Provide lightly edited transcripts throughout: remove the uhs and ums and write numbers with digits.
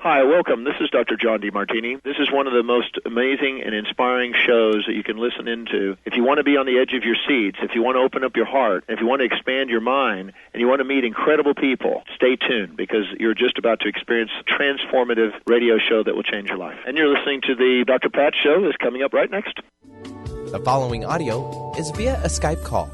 Hi, welcome. This is Dr. John DeMartini. This is one of the most amazing and inspiring shows that you can listen into. If you want to be on the edge of your seats, if you want to open up your heart, if you want to expand your mind, and you want to meet incredible people, stay tuned because you're just about to experience a transformative radio show that will change your life. And you're listening to the Dr. Pat Show that's coming up right next. The following audio is via a Skype call.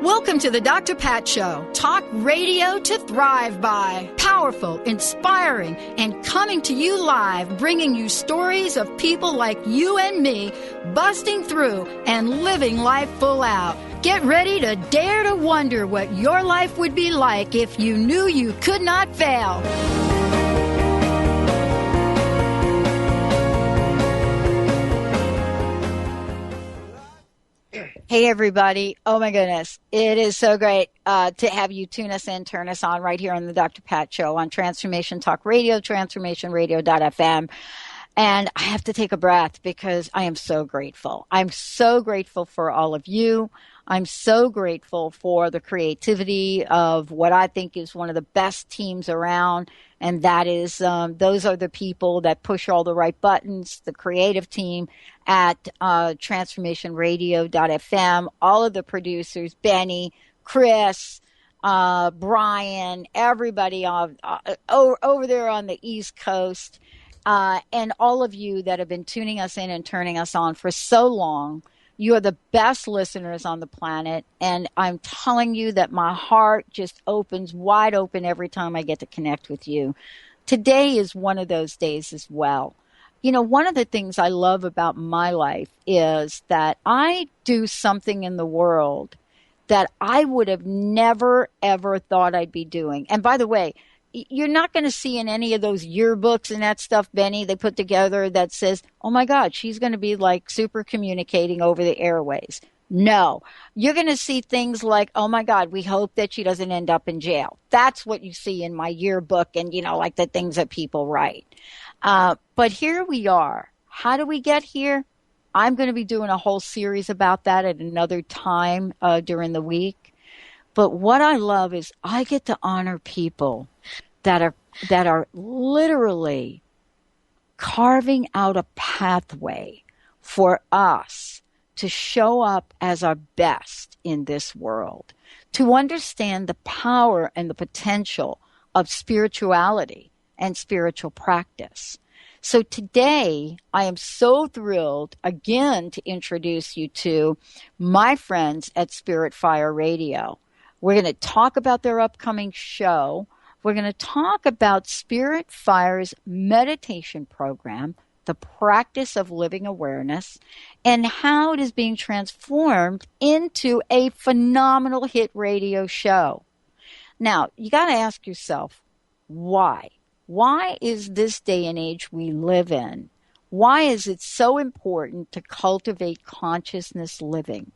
Welcome to the Dr. Pat Show. Talk radio to thrive by. Powerful, inspiring, and coming to you live, bringing you stories of people like you and me, busting through and living life full out. Get ready to dare to wonder what your life would be like if you knew you could not fail. Hey, everybody. Oh, my goodness. It is so great to have you tune us in, turn us on right here on the Dr. Pat Show on Transformation Talk Radio, transformationradio.fm. And I have to take a breath because I am so grateful. I'm so grateful for all of you. I'm so grateful for the creativity of what I think is one of the best teams around. And that is, those are the people that push all the right buttons, the creative team at transformationradio.fm, all of the producers, Benny, Chris, Brian, everybody over there on the East Coast, and all of you that have been tuning us in and turning us on for so long. You are the best listeners on the planet, and I'm telling you that my heart just opens wide open every time I get to connect with you. Today is one of those days as well. You know, one of the things I love about my life is that I do something in the world that I would have never, ever thought I'd be doing. And by the way, you're not going to see in any of those yearbooks and that stuff, Benny, they put together that says, oh, my God, she's going to be like super communicating over the airways. No, you're going to see things like, oh, my God, we hope that she doesn't end up in jail. That's what you see in my yearbook and, you know, like the things that people write. But here we are. How do we get here? I'm going to be doing a whole series about that at another time during the week. But what I love is I get to honor people that are literally carving out a pathway for us to show up as our best in this world, to understand the power and the potential of spirituality and spiritual practice. So today, I am so thrilled again to introduce you to my friends at Spirit Fire Radio. We're going to talk about their upcoming show. We're going to talk about Spirit Fire's meditation program, the practice of living awareness, and how it is being transformed into a phenomenal hit radio show. Now, you got to ask yourself, why? Why is this day and age we live in? Why is it so important to cultivate consciousness living?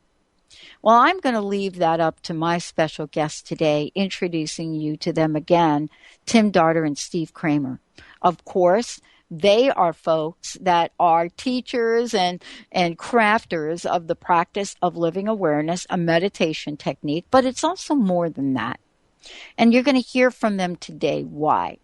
Well, I'm going to leave that up to my special guests today, introducing you to them again, Tim Darter and Steve Kramer. Of course, they are folks that are teachers and crafters of the practice of living awareness, a meditation technique, but it's also more than that. And you're going to hear from them today why.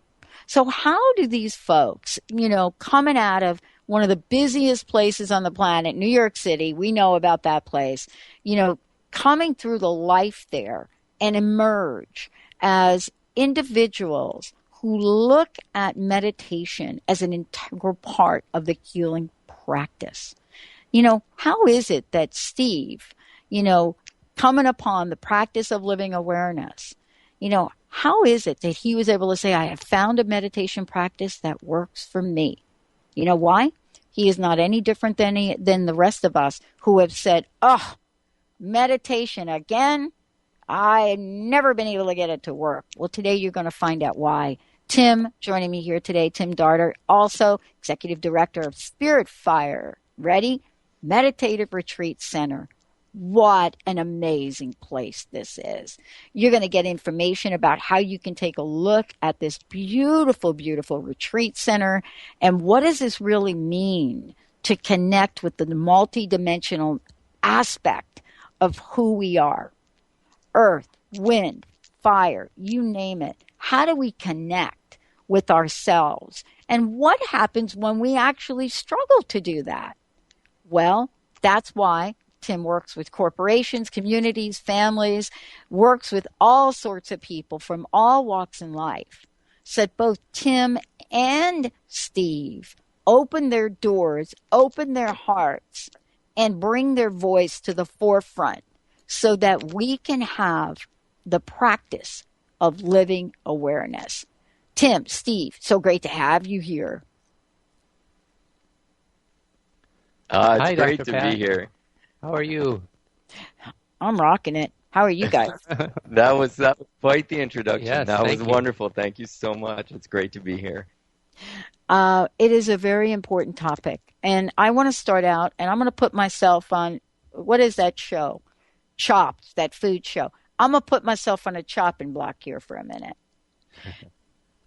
So how do these folks, you know, coming out of one of the busiest places on the planet, New York City, we know about that place, you know, coming through the life there and emerge as individuals who look at meditation as an integral part of the healing practice. You know, how is it that Steve, you know, coming upon the practice of living awareness, you know, how is it that he was able to say, I have found a meditation practice that works for me? You know why? He is not any different than the rest of us who have said, oh, meditation again? I've never been able to get it to work. Well, today you're going to find out why. Tim, joining me here today, Tim Darter, also Executive Director of Spirit Fire. Ready? Meditative Retreat Center. What an amazing place this is. You're going to get information about how you can take a look at this beautiful, beautiful retreat center and what does this really mean to connect with the multidimensional aspect of who we are. Earth, wind, fire, you name it. How do we connect with ourselves? And what happens when we actually struggle to do that? Well, that's why Tim works with corporations, communities, families, works with all sorts of people from all walks in life. So that both Tim and Steve open their doors, open their hearts, and bring their voice to the forefront so that we can have the practice of living awareness. Tim, Steve, so great to have you here. It's Hi, great Dr. to Pat. be here. How are you? I'm rocking it. How are you guys? That was quite the introduction. Yes, that was thank you. wonderful. Thank you so much. It's great to be here. It is a very important topic. And I want to start out, and I'm going to put myself on, what is that show? Chopped, that food show. I'm going to put myself on a chopping block here for a minute.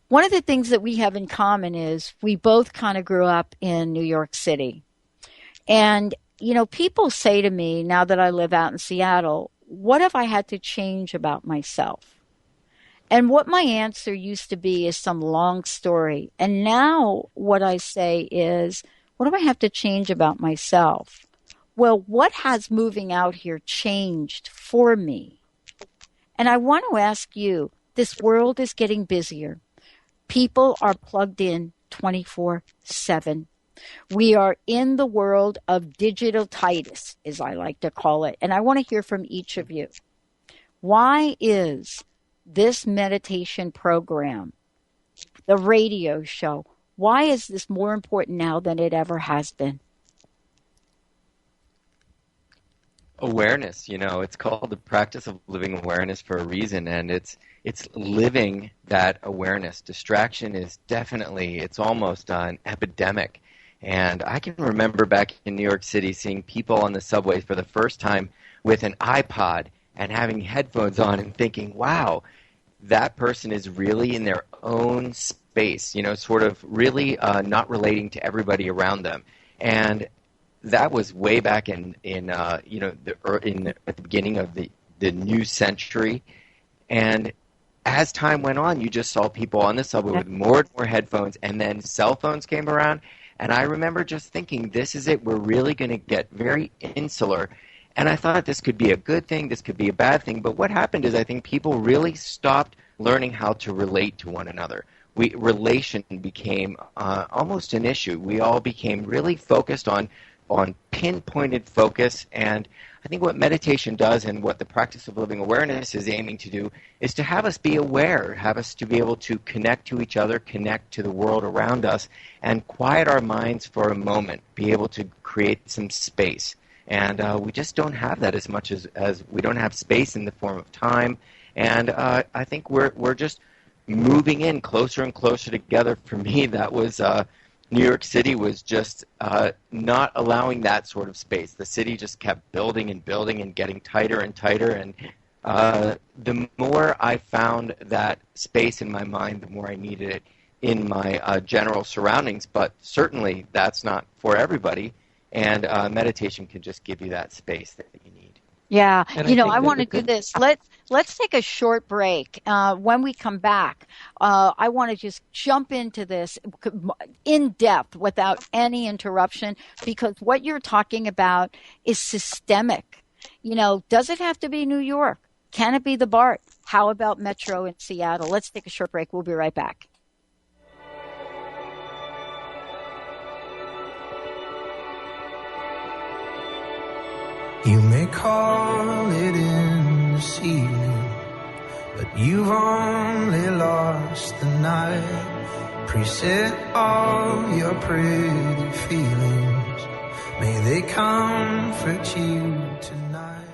One of the things that we have in common is we both kind of grew up in New York City. And, you know, people say to me, now that I live out in Seattle, what have I had to change about myself? And what my answer used to be is some long story. And now what I say is, what do I have to change about myself? Well, what has moving out here changed for me? And I want to ask you, this world is getting busier. People are plugged in 24/7. We are in the world of digitalitis, as I like to call it. And I want to hear from each of you. Why is this meditation program, the radio show, why is this more important now than it ever has been? Awareness, it's called the practice of living awareness for a reason, and it's living that awareness. Distraction is definitely, it's almost an epidemic. And I can remember back in New York City seeing people on the subway for the first time with an iPod and having headphones on and thinking, wow, that person is really in their own space, sort of really not relating to everybody around them. And that was way back at the beginning of the new century. And as time went on, you just saw people on the subway with more and more headphones, and then cell phones came around. And I remember just thinking, this is it. We're really going to get very insular. And I thought this could be a good thing, this could be a bad thing. But what happened is I think people really stopped learning how to relate to one another. Relation became almost an issue. We all became really focused on pinpointed focus. And I think what meditation does and what the practice of living awareness is aiming to do is to have us be aware, have us to be able to connect to each other, connect to the world around us, and quiet our minds for a moment, be able to create some space. And we just don't have that as much as we don't have space in the form of time. And I think we're just moving in closer and closer together. For me, that was New York City was just not allowing that sort of space. The city just kept building and building and getting tighter and tighter. And the more I found that space in my mind, the more I needed it in my general surroundings. But certainly that's not for everybody. And meditation can just give you that space that you need. Yeah, I want to do this. Let's take a short break. When we come back, I want to just jump into this in depth without any interruption, because what you're talking about is systemic. Does it have to be New York? Can it be the BART? How about Metro in Seattle? Let's take a short break. We'll be right back. You may call it in this evening, but you've only lost the night. Preset all your pretty feelings, may they comfort you tonight.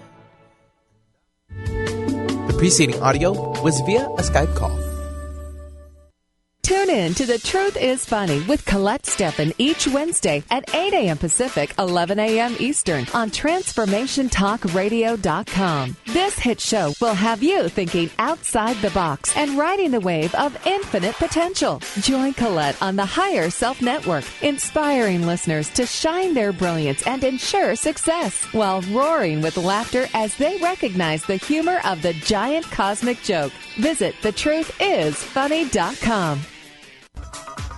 The preceding audio was via a Skype call. Tune in to The Truth is Funny with Colette Steffen each Wednesday at 8 a.m. Pacific, 11 a.m. Eastern on TransformationTalkRadio.com. This hit show will have you thinking outside the box and riding the wave of infinite potential. Join Colette on the Higher Self Network, inspiring listeners to shine their brilliance and ensure success while roaring with laughter as they recognize the humor of the giant cosmic joke. Visit thetruthisfunny.com.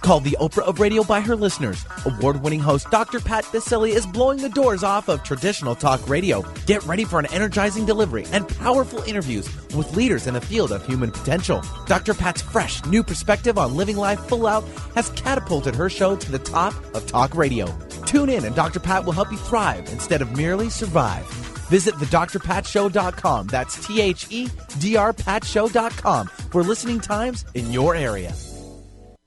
Called the Oprah of radio by her listeners, award-winning host Dr. Pat Baccili is blowing the doors off of traditional talk radio. Get ready for an energizing delivery and powerful interviews with leaders in the field of human potential. Dr. Pat's fresh, new perspective on living life full out has catapulted her show to the top of talk radio. Tune in and Dr. Pat will help you thrive instead of merely survive. Visit thedrpatshow.com. That's THEDRPatShow.com for listening times in your area.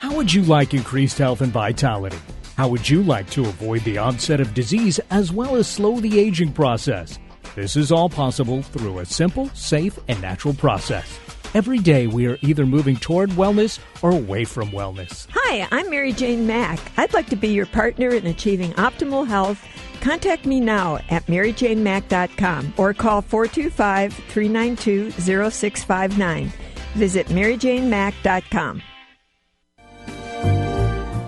How would you like increased health and vitality? How would you like to avoid the onset of disease as well as slow the aging process? This is all possible through a simple, safe, and natural process. Every day we are either moving toward wellness or away from wellness. Hi, I'm Mary Jane Mack. I'd like to be your partner in achieving optimal health. Contact me now at maryjanemack.com or call 425-392-0659. Visit maryjanemack.com.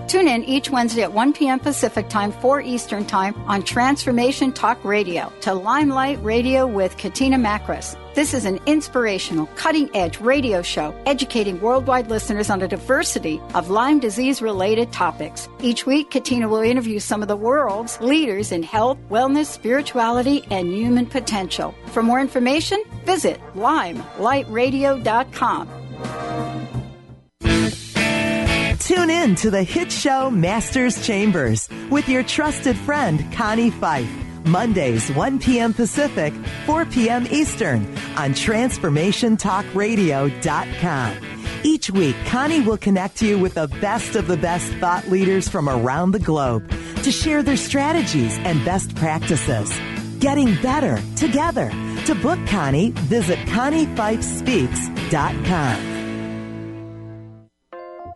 Tune in each Wednesday at 1 p.m. Pacific Time, 4 Eastern Time on Transformation Talk Radio to Limelight Radio with Katina Makris. This is an inspirational, cutting-edge radio show educating worldwide listeners on a diversity of Lyme disease-related topics. Each week, Katina will interview some of the world's leaders in health, wellness, spirituality, and human potential. For more information, visit limelightradio.com. Tune in to the hit show Masters Chambers with your trusted friend, Connie Fife. Mondays, 1 p.m. Pacific, 4 p.m. Eastern on TransformationTalkRadio.com. Each week, Connie will connect you with the best of the best thought leaders from around the globe to share their strategies and best practices. Getting better together. To book Connie, visit ConnieFifeSpeaks.com.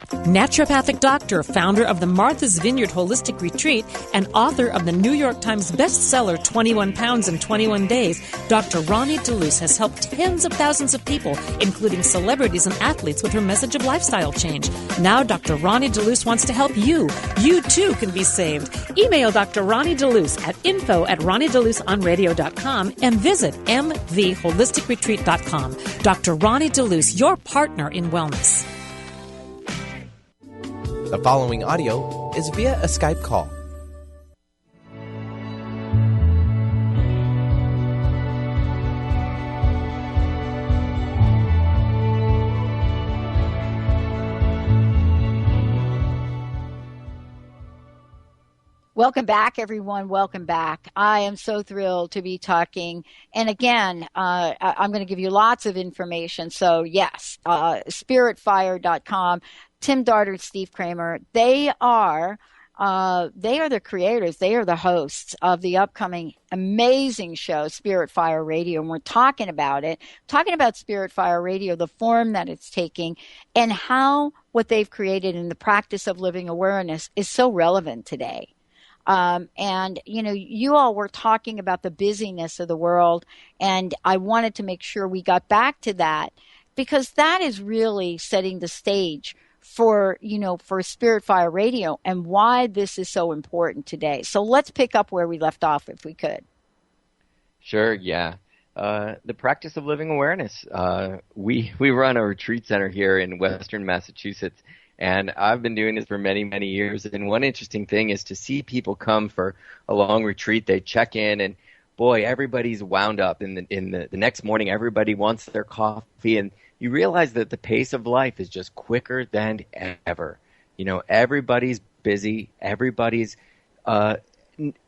Naturopathic doctor, founder of the Martha's Vineyard Holistic Retreat, and author of the New York Times bestseller 21 Pounds in 21 Days, Dr. Ronnie DeLuce has helped tens of thousands of people, including celebrities and athletes, with her message of lifestyle change. Now Dr. Ronnie DeLuce wants to help you. You too can be saved. Email Dr. Ronnie DeLuce at info@ronniedeluceonradio.com and visit mvholisticretreat.com. Dr. Ronnie DeLuce, your partner in wellness. The following audio is via a Skype call. Welcome back, everyone. Welcome back. I am so thrilled to be talking. And again, I'm going to give you lots of information. So yes, spiritfire.com, Tim Darter, Steve Kramer, they are the creators. They are the hosts of the upcoming amazing show, Spirit Fire Radio. And we're talking about Spirit Fire Radio, the form that it's taking, and how what they've created in the practice of living awareness is so relevant today. And, you know, you all were talking about the busyness of the world, and I wanted to make sure we got back to that, because that is really setting the stage for Spirit Fire Radio and why this is so important today. So let's pick up where we left off, if we could. Sure, yeah. The practice of living awareness. We run a retreat center here in Western Massachusetts, and I've been doing this for many, many years. And one interesting thing is to see people come for a long retreat. They check in, and boy, everybody's wound up. In the next morning, everybody wants their coffee, and you realize that the pace of life is just quicker than ever. You know, everybody's busy. Everybody's a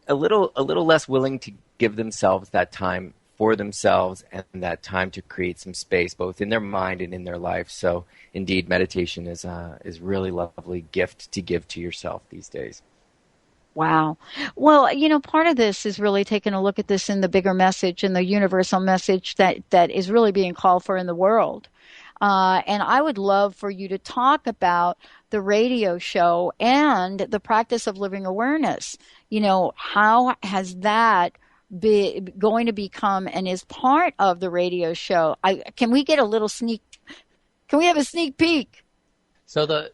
little less willing to give themselves that time for themselves and that time to create some space, both in their mind and in their life. So, indeed, meditation is really lovely gift to give to yourself these days. Wow. Well, you know, part of this is really taking a look at this in the bigger message and the universal message that is really being called for in the world. And I would love for you to talk about the radio show and the practice of living awareness. How has that going to become and is part of the radio show? Can we get a little can we have a sneak peek? So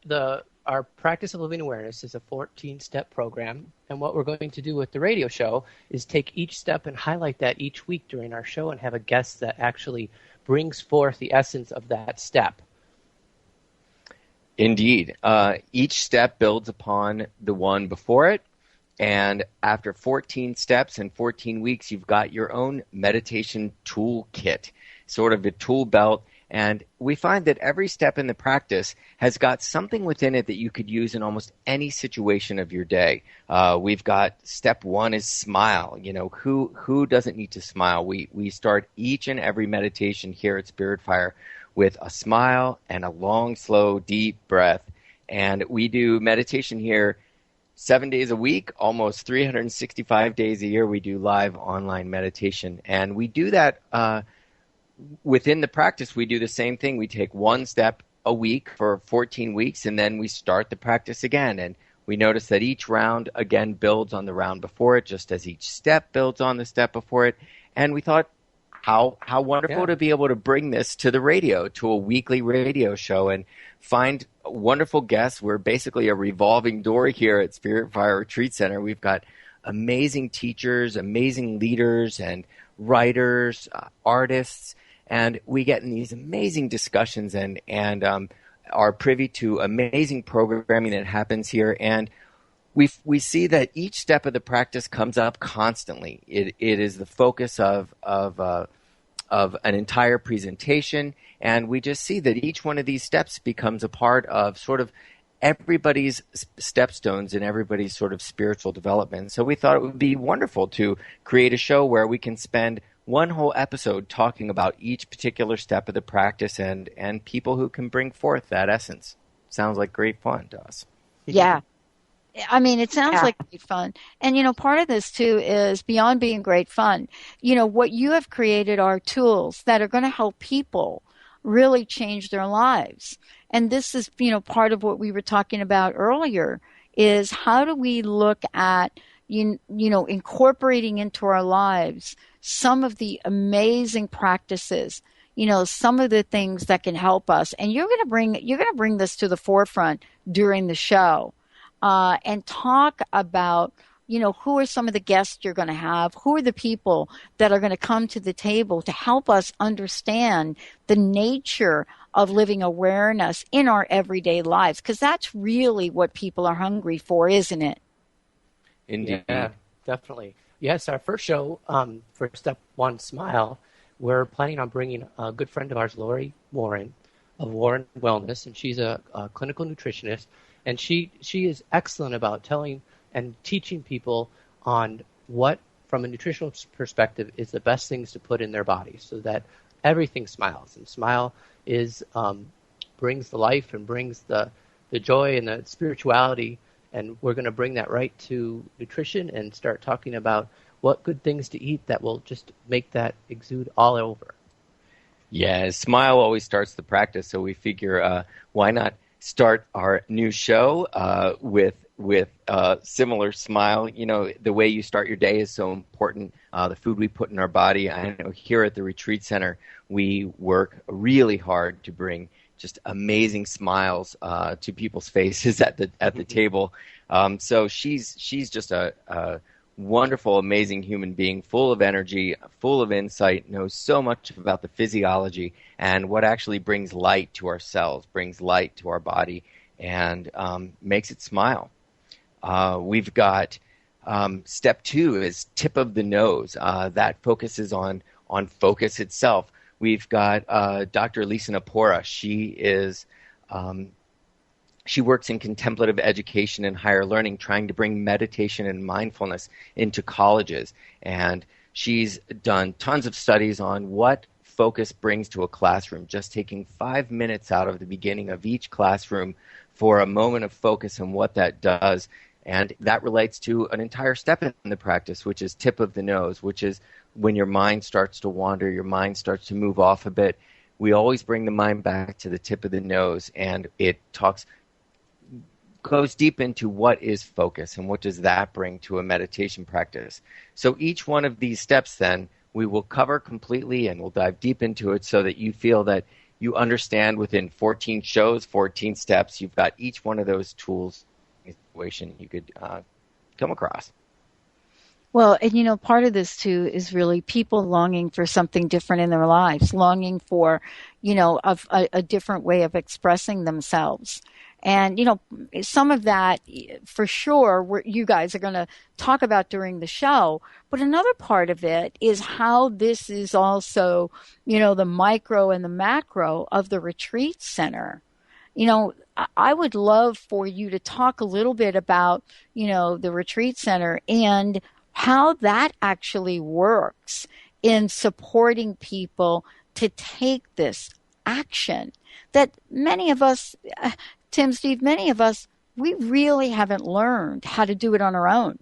our practice of living awareness is a 14-step program, and what we're going to do with the radio show is take each step and highlight that each week during our show and have a guest that actually brings forth the essence of that step. Indeed. Each step builds upon the one before it, and after 14 steps and 14 weeks, you've got your own meditation toolkit, sort of a tool belt. And we find that every step in the practice has got something within it that you could use in almost any situation of your day. We've got step one is smile. Who doesn't need to smile? We start each and every meditation here at Spirit Fire with a smile and a long, slow, deep breath. And we do meditation here 7 days a week, almost 365 days a year. We do live online meditation. And we do that within the practice. We do the same thing. We take one step a week for 14 weeks, and then we start the practice again. And we notice that each round, again, builds on the round before it, just as each step builds on the step before it. And we thought, how wonderful to be able to bring this to the radio, to a weekly radio show, and find wonderful guests. We're basically a revolving door here at Spirit Fire Retreat Center. We've got amazing teachers, amazing leaders, and writers, artists, and we get in these amazing discussions and are privy to amazing programming that happens here. And we see that each step of the practice comes up constantly. It is the focus of an entire presentation, and we just see that each one of these steps becomes a part of sort of everybody's stepstones and everybody's sort of spiritual development. So we thought it would be wonderful to create a show where we can spend one whole episode talking about each particular step of the practice and people who can bring forth that essence. Sounds like great fun to us. Yeah. I mean, it sounds like great fun. And, part of this, too, is beyond being great fun. What you have created are tools that are going to help people really change their lives. And this is, part of what we were talking about earlier is how do we look at, incorporating into our lives some of the amazing practices, some of the things that can help us. And you're going to bring this to the forefront during the show. And talk about, who are some of the guests you're going to have? Who are the people that are going to come to the table to help us understand the nature of living awareness in our everyday lives? Because that's really what people are hungry for, isn't it? Indeed. Yeah, definitely. Yes, our first show for Step 1, Smile, we're planning on bringing a good friend of ours, Lori Warren, of Warren Wellness, and she's a clinical nutritionist. And she is excellent about telling and teaching people on what, from a nutritional perspective, is the best things to put in their body so that everything smiles. And smile brings the life and brings the joy and the spirituality. And we're going to bring that right to nutrition and start talking about what good things to eat that will just make that exude all over. Yeah, smile always starts the practice, so we figure why not start our new show with similar smile. The way you start your day is so important. The food we put in our body. I know here at the retreat center, we work really hard to bring just amazing smiles to people's faces at the table. So she's just a wonderful, amazing human being, full of energy, full of insight, knows so much about the physiology and what actually brings light to our cells, brings light to our body, and makes it smile. We've got step 2 is tip of the nose. That focuses on focus itself. We've got Dr. Lisa Napora. She works in contemplative education and higher learning, trying to bring meditation and mindfulness into colleges. And she's done tons of studies on what focus brings to a classroom, just taking 5 minutes out of the beginning of each classroom for a moment of focus and what that does. And that relates to an entire step in the practice, which is tip of the nose, which is when your mind starts to wander, your mind starts to move off a bit. we always bring the mind back to the tip of the nose, and it goes deep into what is focus and what does that bring to a meditation practice. So each one of these steps then we will cover completely, and we'll dive deep into it so that you feel that you understand within 14 shows, 14 steps, you've got each one of those tools situation you could come across. Well, and part of this too is really people longing for something different in their lives, longing for, a different way of expressing themselves. And, some of that for sure you guys are going to talk about during the show. But another part of it is how this is also, the micro and the macro of the retreat center. I would love for you to talk a little bit about, the retreat center and how that actually works in supporting people to take this action that many of us, Tim, Steve, many of us, we really haven't learned how to do it on our own.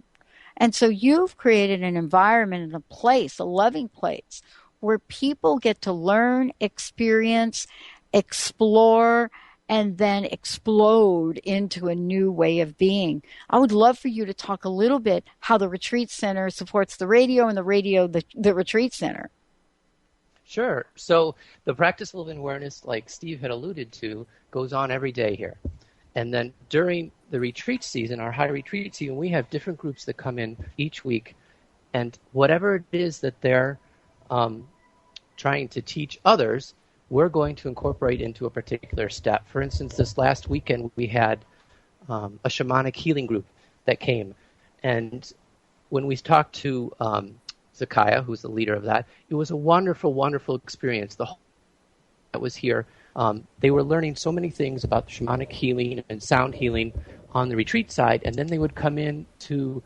And so you've created an environment and a place, a loving place, where people get to learn, experience, explore, and then explode into a new way of being. I would love for you to talk a little bit how the retreat center supports the radio and the radio, the retreat center. Sure. So the practice of living awareness, like Steve had alluded to, goes on every day here. And then during the retreat season, our high retreat season, we have different groups that come in each week. And whatever it is that they're trying to teach others, we're going to incorporate into a particular step. For instance, this last weekend, we had a shamanic healing group that came. And when we talked to Zakaya, who's the leader of that, it was a wonderful, wonderful experience. The whole that was here, they were learning so many things about shamanic healing and sound healing on the retreat side, and then they would come in to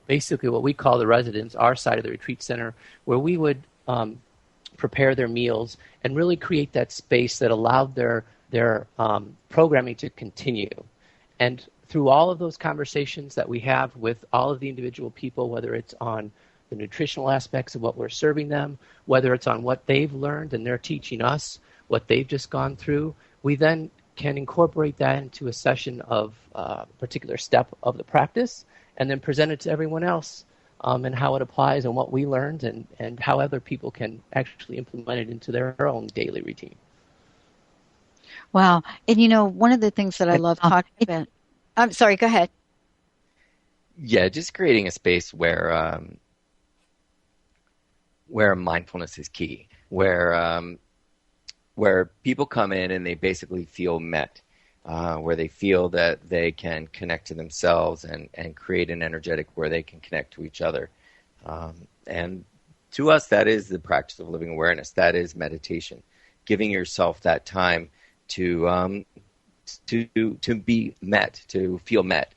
basically what we call the residence, our side of the retreat center, where we would prepare their meals and really create that space that allowed their programming to continue. And through all of those conversations that we have with all of the individual people, whether it's on the nutritional aspects of what we're serving them, whether it's on what they've learned and they're teaching us, what they've just gone through, we then can incorporate that into a session of a particular step of the practice and then present it to everyone else and how it applies and what we learned and how other people can actually implement it into their own daily routine. Wow. And one of the things that I love talking about, I'm sorry, go ahead. Yeah, just creating a space where mindfulness is key, where people come in and they basically feel met, where they feel that they can connect to themselves and create an energetic where they can connect to each other. And to us, that is the practice of living awareness. That is meditation, giving yourself that time to be met, to feel met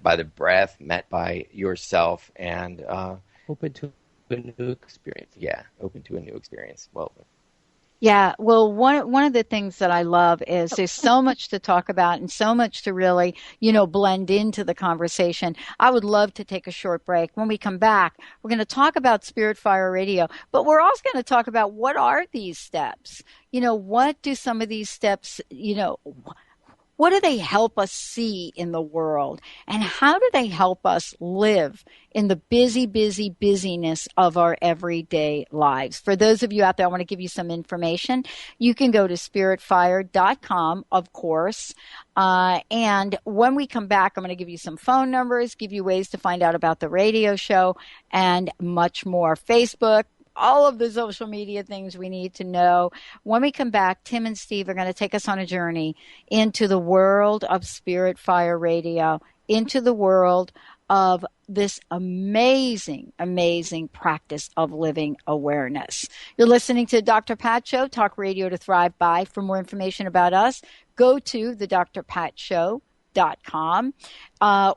by the breath, met by yourself, and open to a new experience. Yeah, open to a new experience. Well. Yeah, well, one of the things that I love is there's so much to talk about and so much to really, blend into the conversation. I would love to take a short break. When we come back, we're going to talk about Spirit Fire Radio, but we're also going to talk about what are these steps? What do some of these steps, what do they help us see in the world? And how do they help us live in the busyness of our everyday lives? For those of you out there, I want to give you some information. You can go to spiritfire.com, of course. And when we come back, I'm going to give you some phone numbers, give you ways to find out about the radio show, and much more. Facebook, all of the social media things we need to know. When we come back, Tim and Steve are going to take us on a journey into the world of Spirit Fire Radio, into the world of this amazing, amazing practice of living awareness. You're listening to Dr. Pat Show, Talk Radio to Thrive By. For more information about us, go to the drpatshow.com,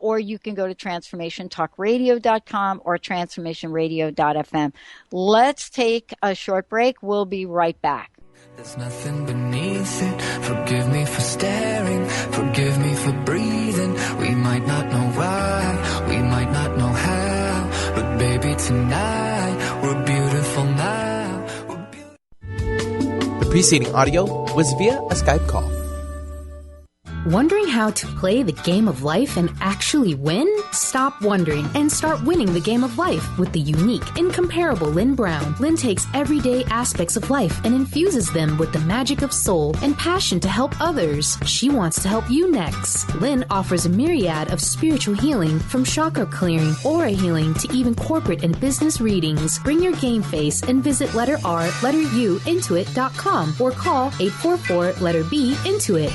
or you can go to transformationtalkradio.com or transformationradio.fm. Let's take a short break. We'll be right back. There's nothing beneath it. Forgive me for staring. Forgive me for breathing. We might not know why. We might not know how. But baby, tonight we're beautiful now. The preceding audio was via a Skype call. Wondering how to play the game of life and actually win? Stop wondering and start winning the game of life with the unique, incomparable Lynn Brown. Lynn takes everyday aspects of life and infuses them with the magic of soul and passion to help others. She wants to help you next. Lynn offers a myriad of spiritual healing, from chakra clearing, aura healing, to even corporate and business readings. Bring your game face and visit letter R, letter U, intuit.com or call 844 letter B, Intuit.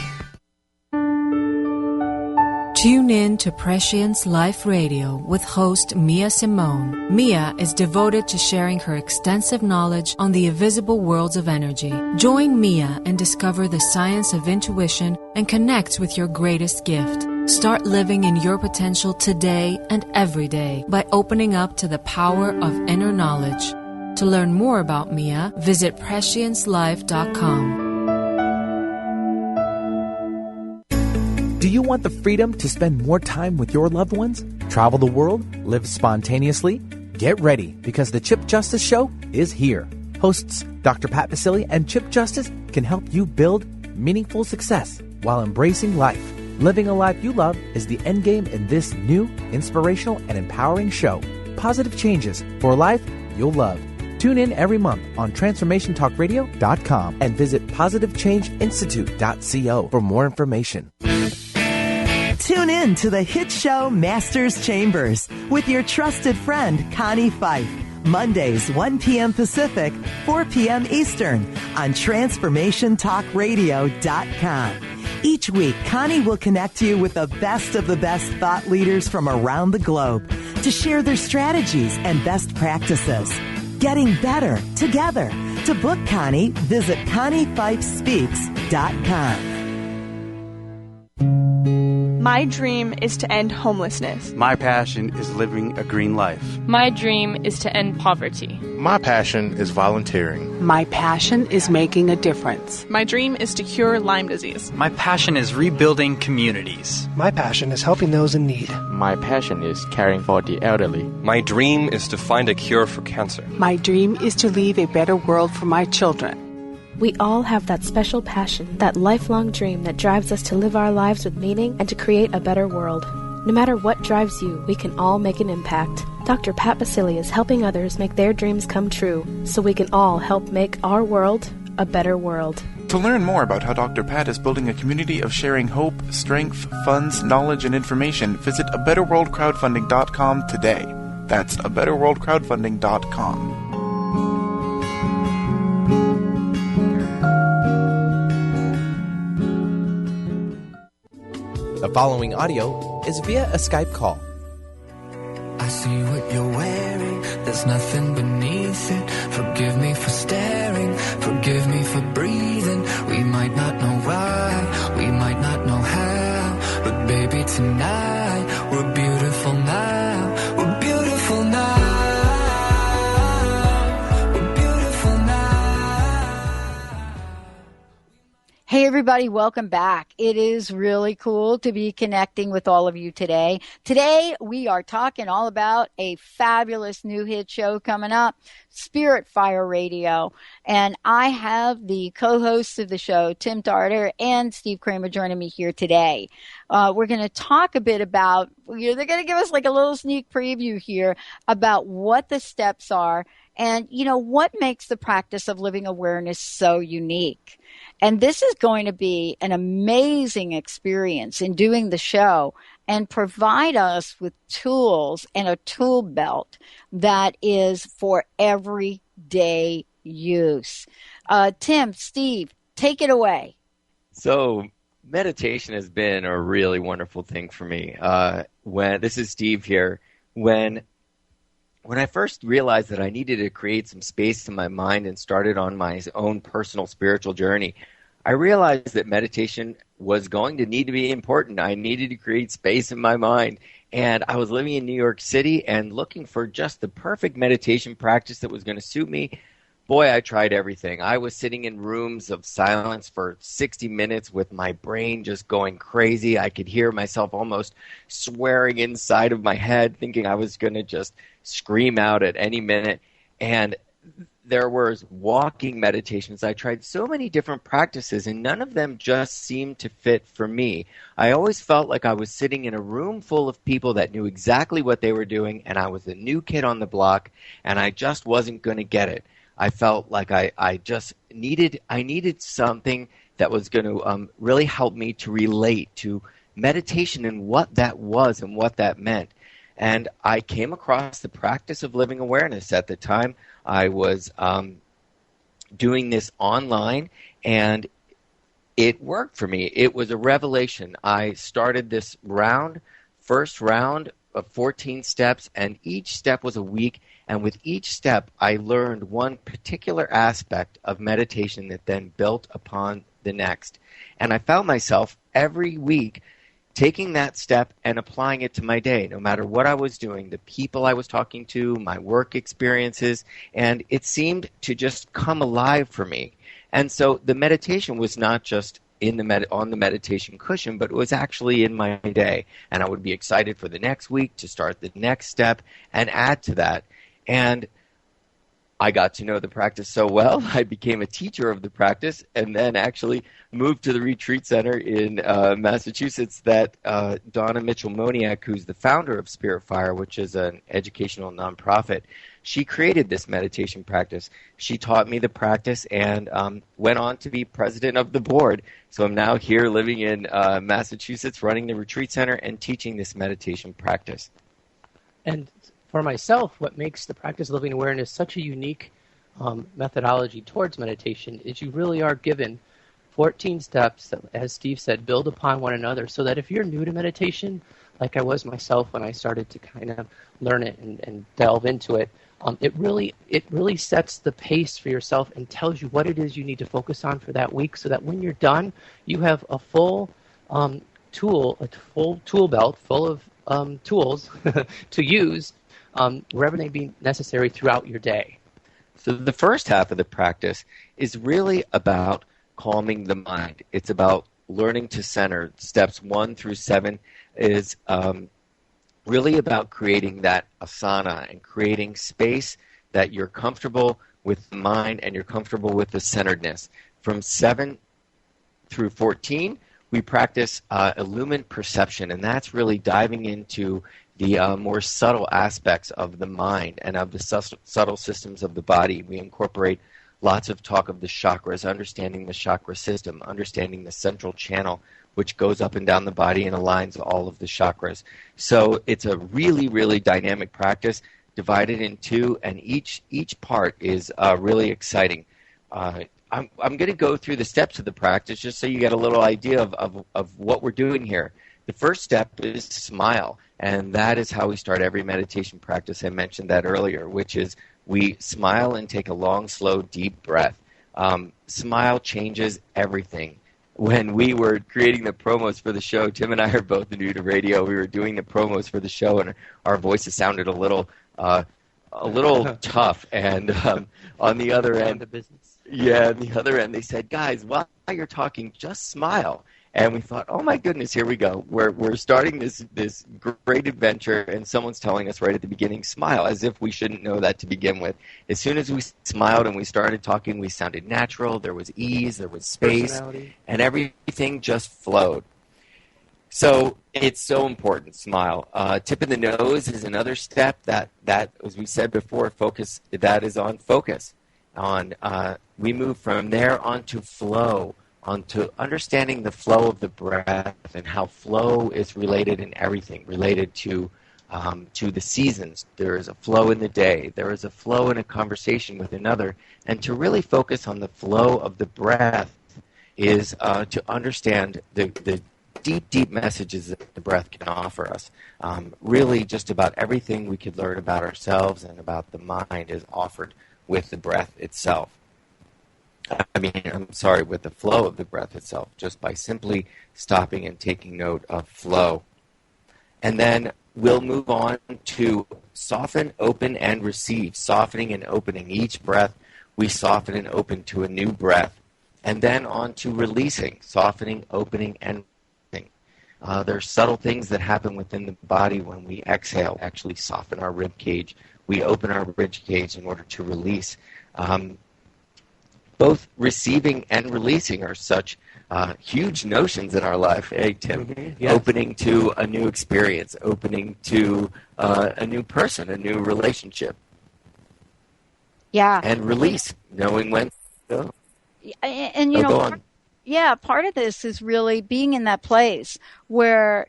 Tune in to Prescience Life Radio with host Mia Simone. Mia is devoted to sharing her extensive knowledge on the invisible worlds of energy. Join Mia and discover the science of intuition and connect with your greatest gift. Start living in your potential today and every day by opening up to the power of inner knowledge. To learn more about Mia, visit presciencelife.com. Do you want the freedom to spend more time with your loved ones? Travel the world? Live spontaneously? Get ready, because the Chip Justice Show is here. Hosts Dr. Pat Basile and Chip Justice can help you build meaningful success while embracing life. Living a life you love is the end game in this new, inspirational, and empowering show. Positive changes for a life you'll love. Tune in every month on TransformationTalkRadio.com and visit PositiveChangeInstitute.co for more information. Tune in to the hit show Masters Chambers with your trusted friend Connie Fife. Mondays, 1 p.m. Pacific, 4 p.m. Eastern on TransformationTalkRadio.com. Each week, Connie will connect you with the best thought leaders from around the globe to share their strategies and best practices. Getting better together. To book Connie, visit ConnieFifeSpeaks.com. My dream is to end homelessness. My passion is living a green life. My dream is to end poverty. My passion is volunteering. My passion is making a difference. My dream is to cure Lyme disease. My passion is rebuilding communities. My passion is helping those in need. My passion is caring for the elderly. My dream is to find a cure for cancer. My dream is to leave a better world for my children. We all have that special passion, that lifelong dream that drives us to live our lives with meaning and to create a better world. No matter what drives you, we can all make an impact. Dr. Pat Basile is helping others make their dreams come true, so we can all help make our world a better world. To learn more about how Dr. Pat is building a community of sharing hope, strength, funds, knowledge, and information, visit abetterworldcrowdfunding.com today. That's abetterworldcrowdfunding.com. The following audio is via a Skype call. I see what you're wearing, there's nothing beneath it. Forgive me for staring, forgive me for breathing. We might not know why, we might not know how, but baby tonight, we're beautiful now, we're beautiful now. Hey everybody, welcome back. It is really cool to be connecting with all of you today. Today we are talking all about a fabulous new hit show coming up, Spirit Fire Radio. And I have the co-hosts of the show, Tim Darter and Steve Kramer, joining me here today. We're going to talk a bit about, they're going to give us like a little sneak preview here about what the steps are and, what makes the practice of living awareness so unique. And this is going to be an amazing experience in doing the show and provide us with tools and a tool belt that is for everyday use. Tim, Steve, take it away. So meditation has been a really wonderful thing for me. This is Steve here. When I first realized that I needed to create some space in my mind and started on my own personal spiritual journey, I realized that meditation was going to need to be important. I needed to create space in my mind. And I was living in New York City and looking for just the perfect meditation practice that was going to suit me. Boy, I tried everything. I was sitting in rooms of silence for 60 minutes with my brain just going crazy. I could hear myself almost swearing inside of my head, thinking I was going to just scream out at any minute. And there was walking meditations. I tried so many different practices, and none of them just seemed to fit for me. I always felt like I was sitting in a room full of people that knew exactly what they were doing, and I was a new kid on the block, and I just wasn't going to get it. I felt like I just needed something that was going to really help me to relate to meditation and what that was and what that meant. And I came across the practice of living awareness. At the time, I was doing this online, and it worked for me. It was a revelation. I started this first round of 14 steps, and each step was a week. And with each step, I learned one particular aspect of meditation that then built upon the next. And I found myself every week taking that step and applying it to my day, no matter what I was doing, the people I was talking to, my work experiences, and it seemed to just come alive for me. And so the meditation was not just on the meditation cushion, but it was actually in my day. And I would be excited for the next week to start the next step and add to that. And I got to know the practice so well, I became a teacher of the practice and then actually moved to the retreat center in Massachusetts that Donna Mitchell-Moniak, who's the founder of Spirit Fire, which is an educational nonprofit, she created this meditation practice. She taught me the practice and went on to be president of the board. So I'm now here living in Massachusetts, running the retreat center and teaching this meditation practice. And for myself, what makes the practice of living awareness such a unique methodology towards meditation is you really are given 14 steps that, as Steve said, build upon one another, so that if you're new to meditation, like I was myself when I started to kind of learn it and delve into it, it really sets the pace for yourself and tells you what it is you need to focus on for that week, so that when you're done, you have a full tool belt full of tools to use wherever they be necessary throughout your day. So the first half of the practice is really about calming the mind. It's about learning to center. Steps 1 through 7 is really about creating that asana and creating space that you're comfortable with the mind and you're comfortable with the centeredness. From 7 through 14, we practice illumined perception, and that's really diving into the more subtle aspects of the mind and of the subtle systems of the body. We incorporate lots of talk of the chakras, understanding the chakra system, understanding the central channel, which goes up and down the body and aligns all of the chakras. So it's a really, really dynamic practice, divided in two, and each part is really exciting. I'm going to go through the steps of the practice just so you get a little idea of what we're doing here. The first step is smile, and that is how we start every meditation practice. I mentioned that earlier, which is we smile and take a long, slow, deep breath. Smile changes everything. When we were creating the promos for the show, Tim and I are both new to radio. We were doing the promos for the show, and our voices sounded a little tough. And on the other end, they said, "Guys, while you're talking, just smile." And we thought, oh my goodness, here we go. We're starting this great adventure, and someone's telling us right at the beginning, smile, as if we shouldn't know that to begin with. As soon as we smiled and we started talking, we sounded natural. There was ease, there was space, and everything just flowed. So it's so important, smile. Tip of the nose is another step that as we said before, that is on focus. We move from there on to flow, onto understanding the flow of the breath and how flow is related in everything, related to the seasons. There is a flow in the day. There is a flow in a conversation with another. And to really focus on the flow of the breath is to understand the deep, deep messages that the breath can offer us. Really just about everything we could learn about ourselves and about the mind is offered with the breath itself. With the flow of the breath itself, just by simply stopping and taking note of flow. And then we'll move on to soften, open, and receive. Softening and opening. Each breath, we soften and open to a new breath. And then on to releasing. Softening, opening, and releasing. There are subtle things that happen within the body when we exhale, actually soften our rib cage. We open our rib cage in order to release. both receiving and releasing are such huge notions in our life. Hey, Tim, Yes. Opening to a new experience, opening to a new person, a new relationship. Yeah. And release, knowing when to go. And you know, go on. part of this is really being in that place where,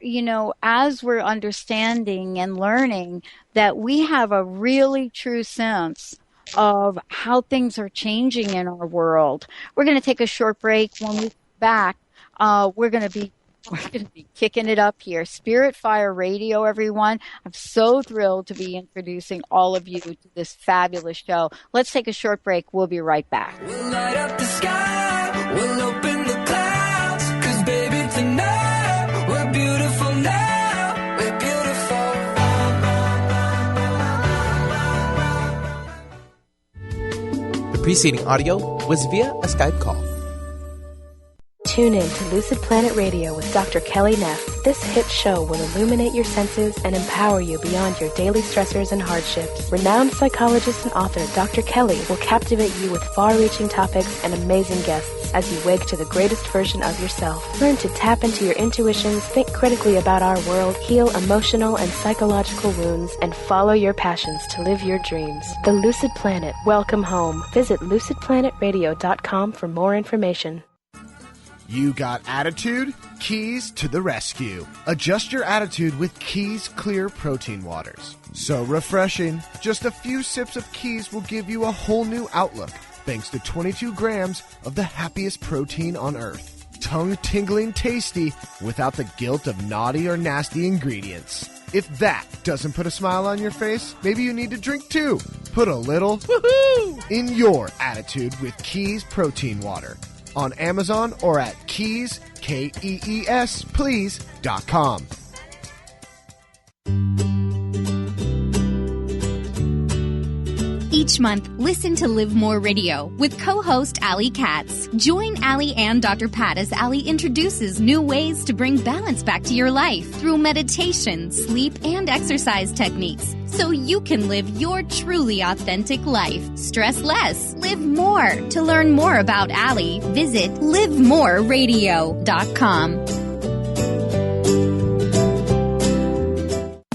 as we're understanding and learning that we have a really true sense of how things are changing in our world. We're going to take a short break. When we come back, we're going to be kicking it up here. Spirit Fire Radio, everyone. I'm so thrilled to be introducing all of you to this fabulous show. Let's take a short break. We'll be right back. We'll light up the sky, we'll open the clouds, 'cause baby tonight, we're beautiful now, we're beautiful. The preceding audio was via a Skype call. Tune in to Lucid Planet Radio with Dr. Kelly Neff. This hit show will illuminate your senses and empower you beyond your daily stressors and hardships. Renowned psychologist and author Dr. Kelly will captivate you with far-reaching topics and amazing guests as you wake to the greatest version of yourself. Learn to tap into your intuitions, think critically about our world, heal emotional and psychological wounds, and follow your passions to live your dreams. The Lucid Planet. Welcome home. Visit lucidplanetradio.com for more information. You got attitude? Keys to the rescue. Adjust your attitude with Keys Clear Protein Waters. So refreshing. Just a few sips of Keys will give you a whole new outlook, thanks to 22 grams of the happiest protein on earth. Tongue-tingling tasty without the guilt of naughty or nasty ingredients. If that doesn't put a smile on your face, maybe you need to drink too. Put a little woohoo in your attitude with Keys Protein Water. On Amazon or at Keys, Kees, please.com. Each month, listen to Live More Radio with co-host Allie Katz. Join Allie and Dr. Pat as Allie introduces new ways to bring balance back to your life through meditation, sleep, and exercise techniques, so you can live your truly authentic life. Stress less, live more. To learn more about Allie, visit livemoreradio.com.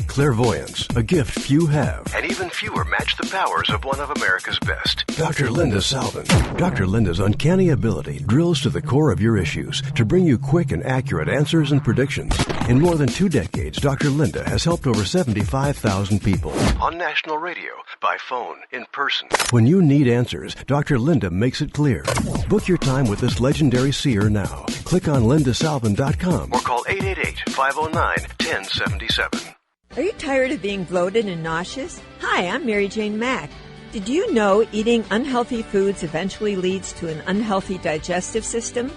Clairvoyance, a gift few have. And even fewer match the powers of one of America's best. Dr. Linda Salvin. Dr. Linda's uncanny ability drills to the core of your issues to bring you quick and accurate answers and predictions. In more than 2 decades, Dr. Linda has helped over 75,000 people. On national radio, by phone, in person. When you need answers, Dr. Linda makes it clear. Book your time with this legendary seer now. Click on lindasalvin.com. Or call 888-509-1077. Are you tired of being bloated and nauseous? Hi, I'm Mary Jane Mack. Did you know eating unhealthy foods eventually leads to an unhealthy digestive system?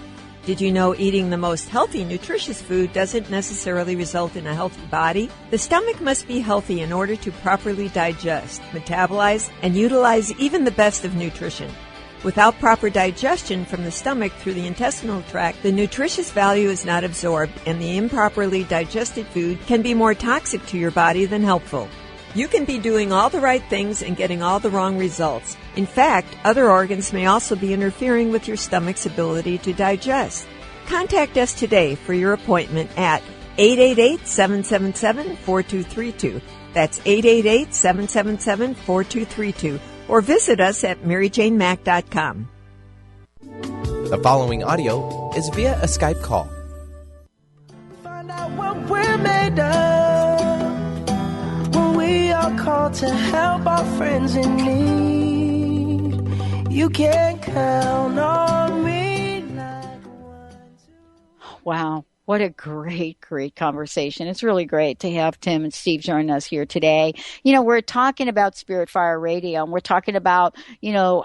Did you know eating the most healthy, nutritious food doesn't necessarily result in a healthy body? The stomach must be healthy in order to properly digest, metabolize, and utilize even the best of nutrition. Without proper digestion from the stomach through the intestinal tract, the nutritious value is not absorbed, and the improperly digested food can be more toxic to your body than helpful. You can be doing all the right things and getting all the wrong results. In fact, other organs may also be interfering with your stomach's ability to digest. Contact us today for your appointment at 888-777-4232. That's 888-777-4232. Or visit us at maryjanemack.com. The following audio is via a Skype call. Find out what we're made of when we are called to help our friends in need. You can count on me. Wow. What a great, great conversation. It's really great to have Tim and Steve join us here today. We're talking about Spirit Fire Radio, and we're talking about,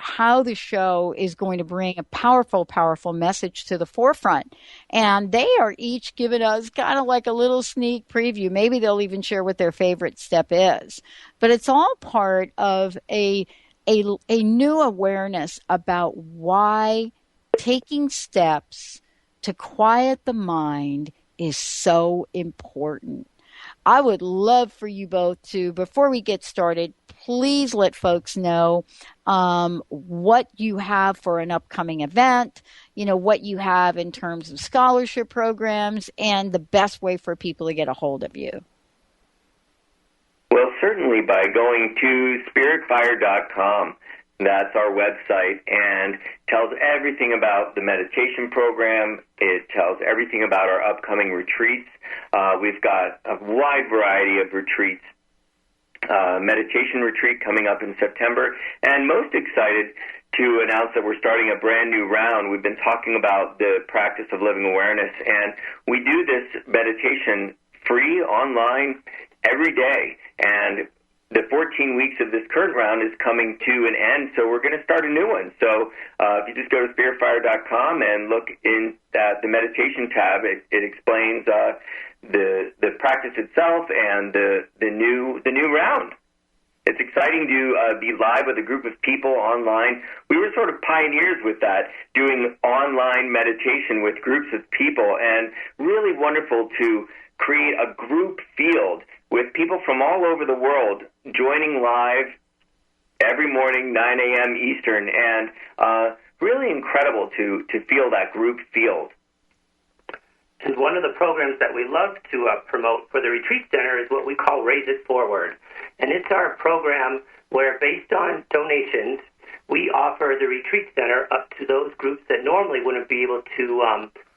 how the show is going to bring a powerful, powerful message to the forefront. And they are each giving us kind of like a little sneak preview. Maybe they'll even share what their favorite step is. But it's all part of a new awareness about why taking steps to quiet the mind is so important. I would love for you both to, before we get started, please let folks know what you have for an upcoming event, what you have in terms of scholarship programs, and the best way for people to get a hold of you. Well, certainly by going to spiritfire.com. That's our website, and tells everything about the meditation program. It tells everything about our upcoming retreats. We've got a wide variety of retreats. Meditation retreat coming up in September, and most excited to announce that we're starting a brand new round. We've been talking about the practice of living awareness, and we do this meditation free online every day, and the 14 weeks of this current round is coming to an end, so we're going to start a new one. So if you just go to spiritfire.com and look in at the meditation tab, it explains the practice itself and the new round. It's exciting to be live with a group of people online. We were sort of pioneers with that, doing online meditation with groups of people, and really wonderful to create a group field with people from all over the world joining live every morning, 9 a.m. Eastern, and really incredible to feel that group field. And one of the programs that we love to promote for the Retreat Center is what we call Raise It Forward. And it's our program where, based on donations, we offer the Retreat Center up to those groups that normally wouldn't be able to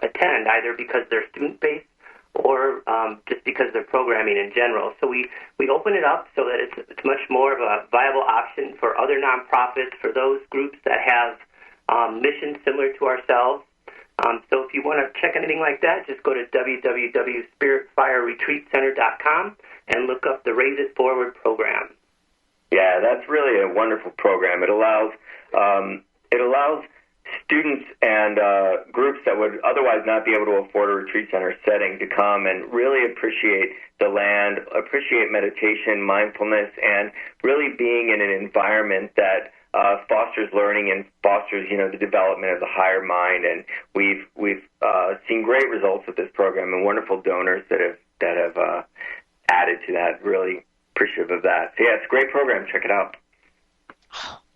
attend, either because they're student-based or just because they're programming in general. So we open it up so that it's much more of a viable option for other nonprofits, for those groups that have missions similar to ourselves. So if you want to check anything like that, just go to www.spiritfireretreatcenter.com and look up the Raise It Forward program. Yeah, that's really a wonderful program. It allows students and groups that would otherwise not be able to afford a retreat center setting to come and really appreciate the land, appreciate meditation, mindfulness, and really being in an environment that fosters learning and fosters, the development of the higher mind. And we've seen great results with this program and wonderful donors that have added to that. Really appreciative of that. So yeah, it's a great program. Check it out.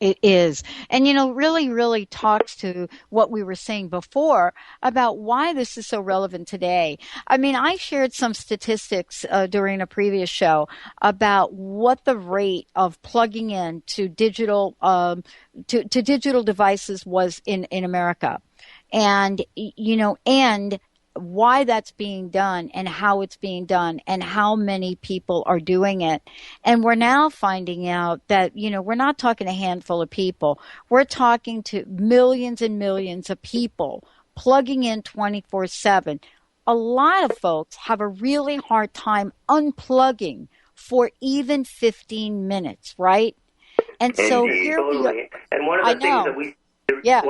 It is. And, really, really talks to what we were saying before about why this is so relevant today. I mean, I shared some statistics during a previous show about what the rate of plugging in to digital to digital devices was in America. And, and why that's being done and how it's being done and how many people are doing it. And we're now finding out that, we're not talking a handful of people. We're talking to millions and millions of people plugging in 24/7. A lot of folks have a really hard time unplugging for even 15 minutes, right? And so here we are. And one of the things that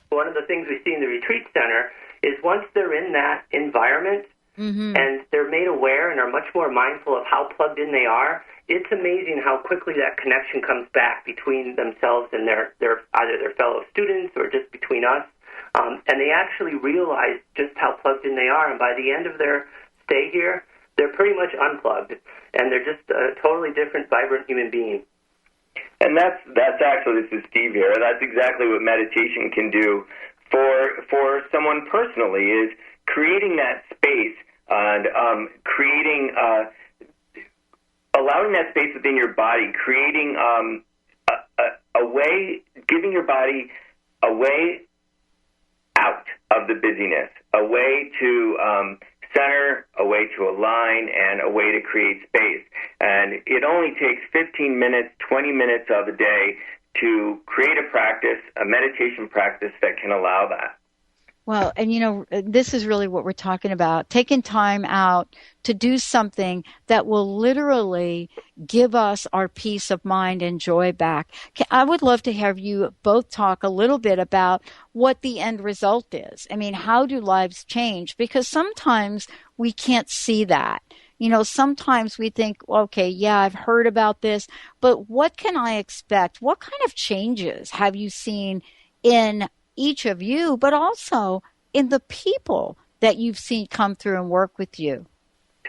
one of the things we see in the Retreat Center is once they're in that environment and they're made aware and are much more mindful of how plugged in they are, it's amazing how quickly that connection comes back between themselves and their either their fellow students or just between us. And they actually realize just how plugged in they are. And by the end of their stay here, they're pretty much unplugged. And they're just a totally different, vibrant human being. And that's actually, this is Steve here, that's exactly what meditation can do for someone personally, is creating that space and allowing that space within your body, creating a way, giving your body a way out of the busyness, a way to center, a way to align, and a way to create space. And it only takes 15 minutes, 20 minutes of a day to create a practice, a meditation practice that can allow that. Well, and this is really what we're talking about, taking time out to do something that will literally give us our peace of mind and joy back. I would love to have you both talk a little bit about what the end result is. I mean, how do lives change? Because sometimes we can't see that. Sometimes we think, okay, yeah, I've heard about this, but what can I expect? What kind of changes have you seen in each of you, but also in the people that you've seen come through and work with you?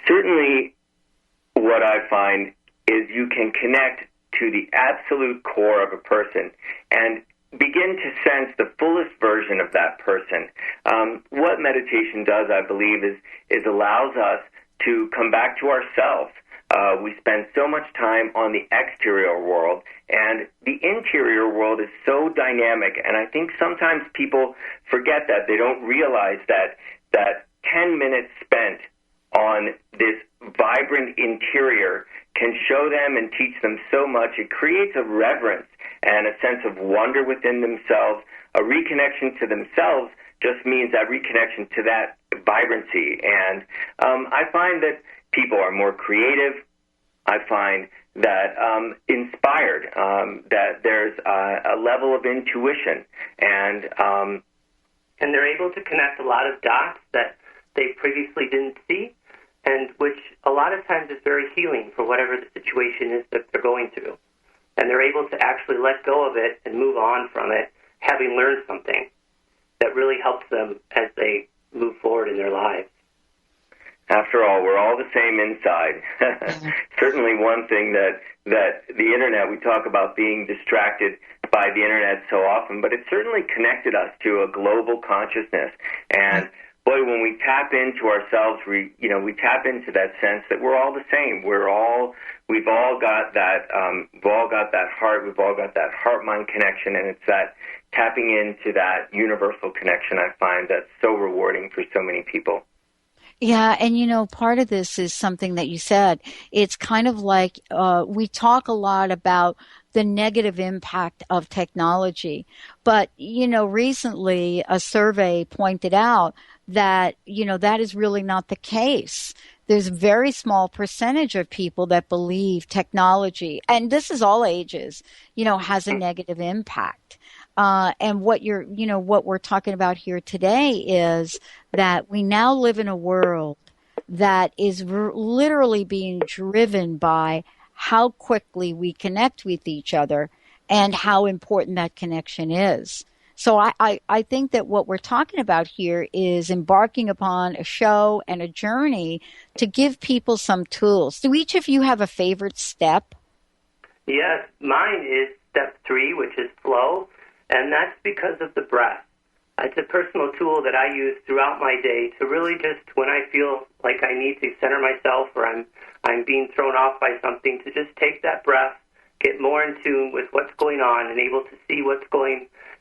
Certainly, what I find is you can connect to the absolute core of a person and begin to sense the fullest version of that person. What meditation does, I believe, is allows us to come back to ourselves. We spend so much time on the exterior world, and the interior world is so dynamic, and I think sometimes people forget that. They don't realize that 10 minutes spent on this vibrant interior can show them and teach them so much. It creates a reverence and a sense of wonder within themselves. A reconnection to themselves just means that reconnection to that vibrancy. And I find that people are more creative. I find that inspired, that there's a level of intuition. And they're able to connect a lot of dots that they previously didn't see, and which a lot of times is very healing for whatever the situation is that they're going through. And they're able to actually let go of it and move on from it, having learned something that really helps them as they move forward in their lives. After all, we're all the same inside. Certainly one thing that the Internet, we talk about being distracted by the Internet so often, but it certainly connected us to a global consciousness. And boy, when we tap into ourselves, we tap into that sense that we're all the same. We've all got that heart, we've all got that heart-mind connection, and it's that tapping into that universal connection I find that's so rewarding for so many people. Yeah, and part of this is something that you said. It's kind of like we talk a lot about the negative impact of technology. But, recently a survey pointed out that, that is really not the case. There's a very small percentage of people that believe technology, and this is all ages, has a negative impact. And what we're talking about here today is that we now live in a world that is literally being driven by how quickly we connect with each other and how important that connection is. So I think that what we're talking about here is embarking upon a show and a journey to give people some tools. Do each of you have a favorite step? Yes, mine is step 3, which is flow. And that's because of the breath. It's a personal tool that I use throughout my day to really just, when I feel like I need to center myself or I'm being thrown off by something, to just take that breath, get more in tune with what's going on and able to see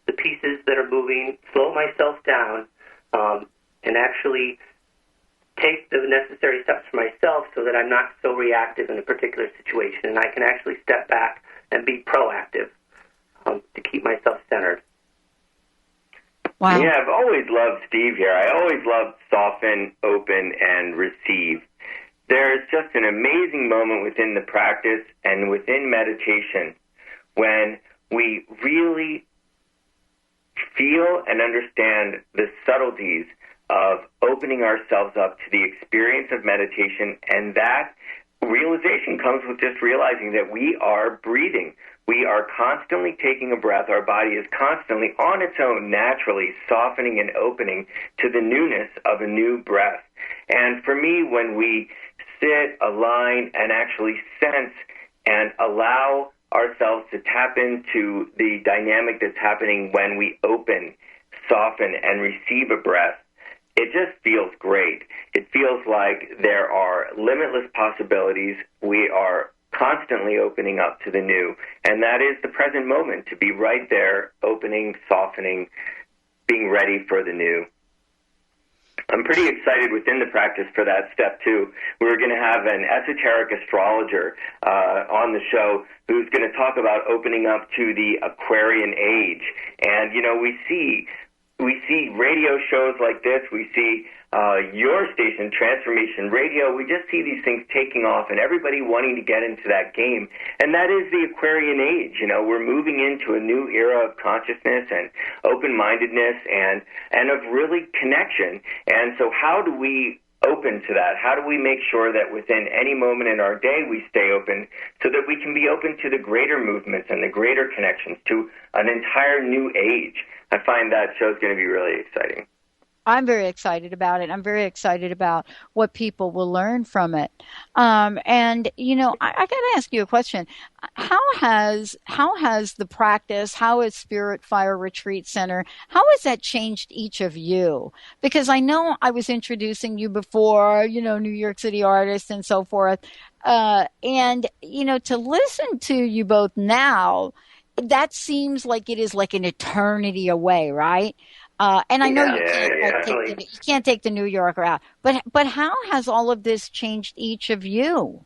the pieces that are moving, slow myself down, and actually take the necessary steps for myself so that I'm not so reactive in a particular situation and I can actually step back and be proactive. To keep myself centered. Wow. Yeah, I've always loved Steve here. I always loved soften, open, and receive. There's just an amazing moment within the practice and within meditation when we really feel and understand the subtleties of opening ourselves up to the experience of meditation, and that realization comes with just realizing that we are breathing. We are constantly taking a breath. Our body is constantly on its own, naturally softening and opening to the newness of a new breath. And for me, when we sit, align, and actually sense and allow ourselves to tap into the dynamic that's happening when we open, soften, and receive a breath, it just feels great. It feels like there are limitless possibilities. We are constantly opening up to the new, and that is the present moment, to be right there, opening, softening, being ready for the new. I'm pretty excited within the practice for that step, too. We're going to have an esoteric astrologer on the show who's going to talk about opening up to the Aquarian age. And, we see radio shows like this. We see your station, Transformation Radio. We just see these things taking off and everybody wanting to get into that game. And that is the Aquarian age. We're moving into a new era of consciousness and open-mindedness and of really connection. And so how do we open to that? How do we make sure that within any moment in our day we stay open so that we can be open to the greater movements and the greater connections to an entire new age? I find that show's going to be really exciting. I'm very excited about it. I'm very excited about what people will learn from it. And I got to ask you a question. How has the practice? How has Spirit Fire Retreat Center? How has that changed each of you? Because I know I was introducing you before, New York City artists and so forth. And to listen to you both now, that seems like it is like an eternity away, right? And I know you can't take the New Yorker out, but how has all of this changed each of you?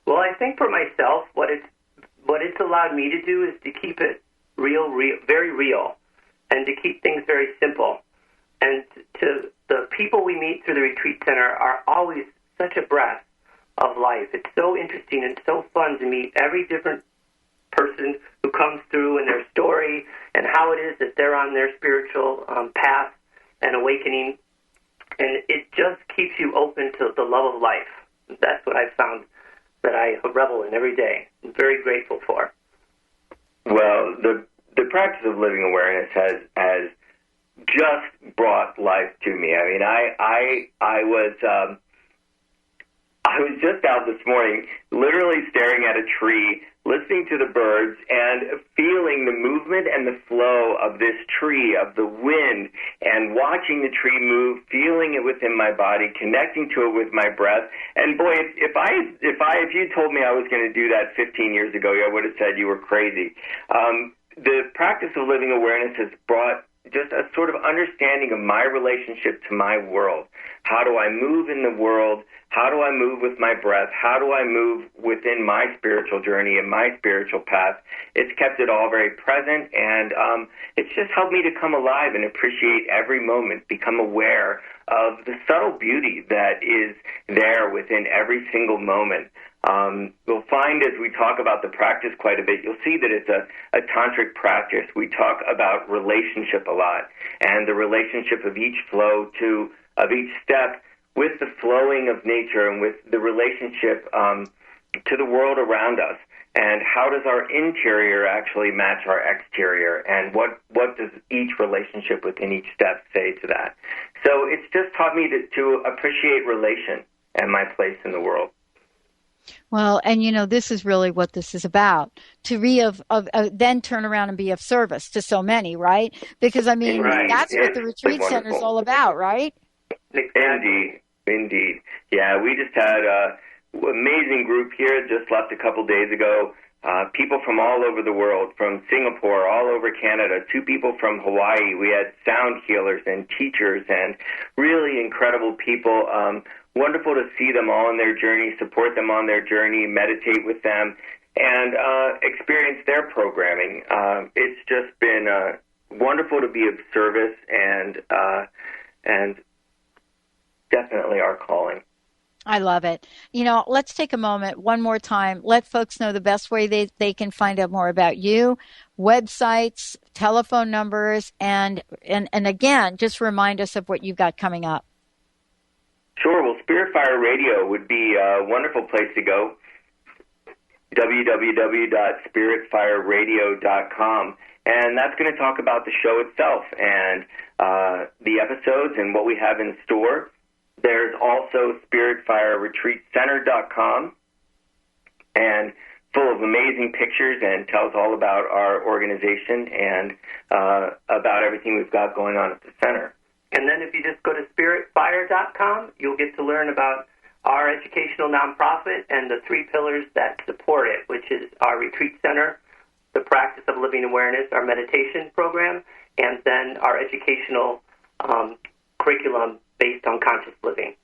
Well, I think for myself, what it's allowed me to do is to keep it real, very real, and to keep things very simple. And to the people we meet through the retreat center are always such a breath of life. It's so interesting and so fun to meet every different person who comes through and their story and how it is that they're on their spiritual path and awakening. And it just keeps you open to the love of life. That's what I've found that I revel in every day. I'm very grateful for. Well, the practice of living awareness has just brought life to me. I mean, I was just out this morning, literally staring at a tree, listening to the birds, and feeling the movement and the flow of this tree, of the wind, and watching the tree move, feeling it within my body, connecting to it with my breath. And boy, if you told me I was going to do that 15 years ago, I would have said you were crazy. The practice of living awareness has brought just a sort of understanding of my relationship to my world. How do I move in the world? How do I move with my breath? How do I move within my spiritual journey and my spiritual path? It's kept it all very present, and it's just helped me to come alive and appreciate every moment, become aware of the subtle beauty that is there within every single moment. You'll find as we talk about the practice quite a bit, you'll see that it's a tantric practice. We talk about relationship a lot, and the relationship of each flow of each step with the flowing of nature and with the relationship to the world around us. And how does our interior actually match our exterior? And what does each relationship within each step say to that? So it's just taught me to appreciate relation and my place in the world. Well, and this is really what this is about, to then turn around and be of service to so many, right? Because, I mean, that's what the retreat center is all about, right? Indeed. Yeah, we just had an amazing group here, just left a couple days ago. People from all over the world, from Singapore, all over Canada, 2 people from Hawaii. We had sound healers and teachers and really incredible people. Wonderful to see them all on their journey, support them on their journey, meditate with them, and experience their programming. It's just been wonderful to be of service and definitely our calling. I love it. Let's take a moment one more time. Let folks know the best way they can find out more about you, websites, telephone numbers, and again, just remind us of what you've got coming up. Sure. Well, Spirit Fire Radio would be a wonderful place to go. www.spiritfireradio.com. And that's going to talk about the show itself and the episodes and what we have in store. There's also spiritfireretreatcenter.com, and full of amazing pictures and tells all about our organization and about everything we've got going on at the center. And then if you just go to spiritfire.com, you'll get to learn about our educational nonprofit and the 3 pillars that support it, which is our retreat center, the practice of living awareness, our meditation program, and then our educational curriculum based on conscious living.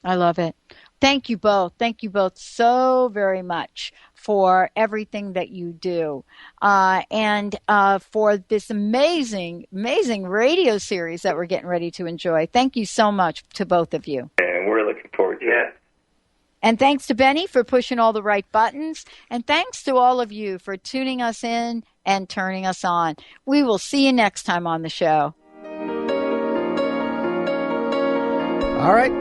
I love it. Thank you both. Thank you both so very much for everything that you do and for this amazing, amazing radio series that we're getting ready to enjoy. Thank you so much to both of you. And we're looking forward to it. And thanks to Benny for pushing all the right buttons. And thanks to all of you for tuning us in and turning us on. We will see you next time on the show. All right.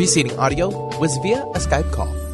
preceding audio was via a Skype call.